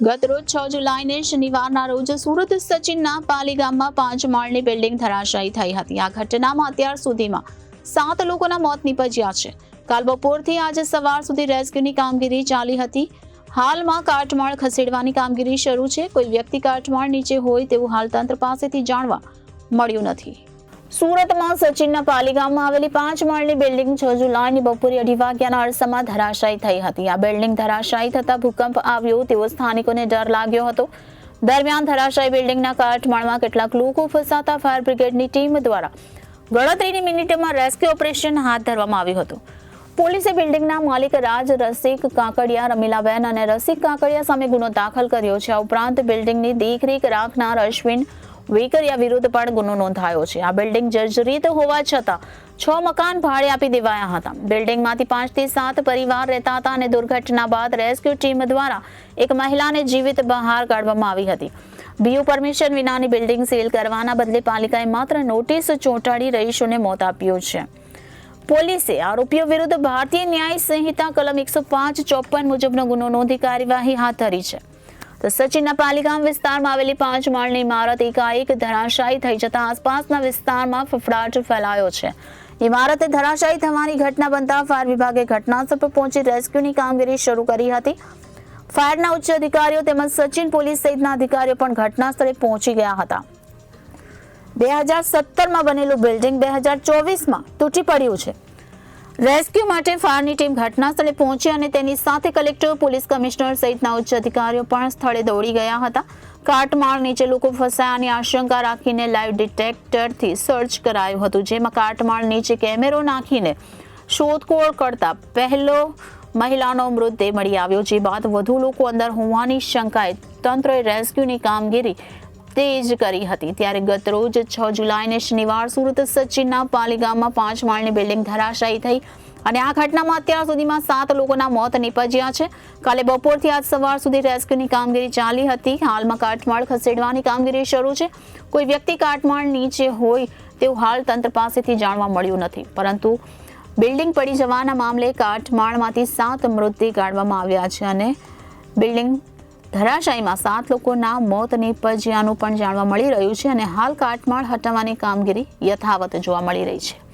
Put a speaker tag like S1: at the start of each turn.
S1: ગત રોજ 6 જુલાઈને શનિવારના રોજ સુરત સચિનના પાલી ગામમાં 5 માળની બિલ્ડિંગ ધરાશાયી થઈ હતી. આ ઘટનામાં અત્યાર સુધીમાં 7 લોકોના મોત નીપજ્યા છે. કાલ બપોરથી આજે સવાર સુધી રેસ્ક્યુની કામગીરી ચાલી હતી. હાલમાં કાટમાળ ખસેડવાની કામગીરી શરૂ છે. કોઈ વ્યક્તિ કાટમાળ નીચે હોય તેવું હાલ તંત્ર પાસેથી જાણવા મળ્યું નથી. સુરતમાં સચિનના પાલી ગામમાં આવેલી 5 માળની બિલ્ડિંગ 6 જુલાઈની બપોરે 2:30 વાગ્યાના અરસામાં ધરાશાયી થઈ હતી. આ બિલ્ડિંગ ધરાશાયી થતા ભૂકંપ આવ્યો તેવો સ્થાનિકોને ડર લાગ્યો હતો. દરમિયાન ધરાશાયી બિલ્ડિંગના કાટમાળમાં કેટલાક લોકો ફસાતા ફાયર બ્રિગેડની ટીમ દ્વારા ગણતરીની મિનિટોમાં રેસ્ક્યુ ઓપરેશન હાથ ધરવામાં આવ્યું હતું. પોલીસે બિલ્ડિંગના માલિક રાજ રસિક કાકડિયા, રમીલાબેન અને રસિક કાકડિયા સામે ગુનો દાખલ કર્યો છે. આ ઉપરાંત બિલ્ડિંગની દેખરેખ રાખનાર અશ્વિન વેકરિયા વિરુદ્ધ પણ ગુનો નોંધાયો છે. આ બિલ્ડિંગ જર્જરિત હોવા છતાં 6 મકાન ભાડે આપી દેવાયા હતા. બિલ્ડિંગમાંથી 5 થી 7 પરિવાર રહેતા હતા અને દુર્ઘટના બાદ રેસ્ક્યુ ટીમ દ્વારા એક મહિલાને જીવિત બહાર કાઢવામાં આવી હતી. બીયુ પરમિશન વિનાની બિલ્ડિંગ સીલ કરવાના બદલે પાલિકાએ માત્ર નોટિસ ચોંટાડી રહીશોને મોત આપ્યું છે. પોલીસે આરોપીઓ વિરુદ્ધ ભારતીય ન્યાય સંહિતા કલમ 105-54 મુજબનો ગુનો નોંધી કાર્યવાહી હાથ ધરી છે. તો સચિનના પાલીગામ વિસ્તારમાં આવેલી 5 માળની ઇમારત એકાએક ધરાશાયી થઈ જતા આસપાસના વિસ્તારમાં ફફડાટ ફેલાયો છે. ઇમારતે ધરાશાયી થવાની ઘટના બનતા ફાયર વિભાગે ઘટનાસ્થળ પર પહોંચી રેસ્ક્યુની કામગીરી શરૂ કરી હતી. ફાયરના ઉચ્ચ અધિકારીઓ તેમજ સચિન પોલીસ સહિતના અધિકારીઓ પણ ઘટના સ્થળે પહોંચી ગયા હતા. 2017માં બનેલું બિલ્ડિંગ 2024માં તૂટી પડ્યું છે. રેસ્ક્યુ માટે ફાયરની ટીમ ઘટના સ્થળે પહોંચી અને તેની સાથે કલેક્ટર, પોલીસ કમિશનર સહિતના ઉચ્ચ અધિકારીઓ પણ સ્થળે દોડી ગયા હતા. કાટમાળ નીચે લોકો ફસાયાની આશંકા રાખીને લાઈવ ડિટેક્ટરથી સર્ચ કરાયું હતું, જેમાં કાટમાળ નીચે કેમેરો નાખીને શોધખોળ કરતા પહેલો મહિલાનો મૃતદેહ મળી આવ્યો. જે બાદ વધુ લોકો અંદર હોવાની શંકાએ તંત્રએ રેસ્ક્યુની કામગીરી તેજ કરી હતી. ત્યારે ગત રોજ 6 જુલાઈને શનિવાર સુરત સચિનના પાલી ગામમાં 5 માળની બિલ્ડિંગ ધરાશાયી થઈ અને આ ઘટનામાં અત્યાર સુધીમાં 7 લોકોના મોત નીપજ્યા છે. કાલે બપોરથી આજ સવાર સુધી રેસ્ક્યુની કામગીરી ચાલી હતી. હાલમાં કાટમાળ ખસેડવાની કામગીરી શરૂ છે. કોઈ વ્યક્તિ કાટમાળ નીચે હોય તેવું હાલ તંત્ર પાસેથી જાણવા મળ્યું નથી, પરંતુ બિલ્ડિંગ પડી જવાના મામલે કાટમાળમાંથી 7 મૃતદેહ કાઢવામાં આવ્યા છે અને બિલ્ડિંગ ધરાશાયીમાં 7 લોકોના મોત નીપજ્યાનું પણ જાણવા મળી રહ્યું છે અને હાલ કાટમાળ હટાવવાની કામગીરી યથાવત જોવા મળી રહી છે.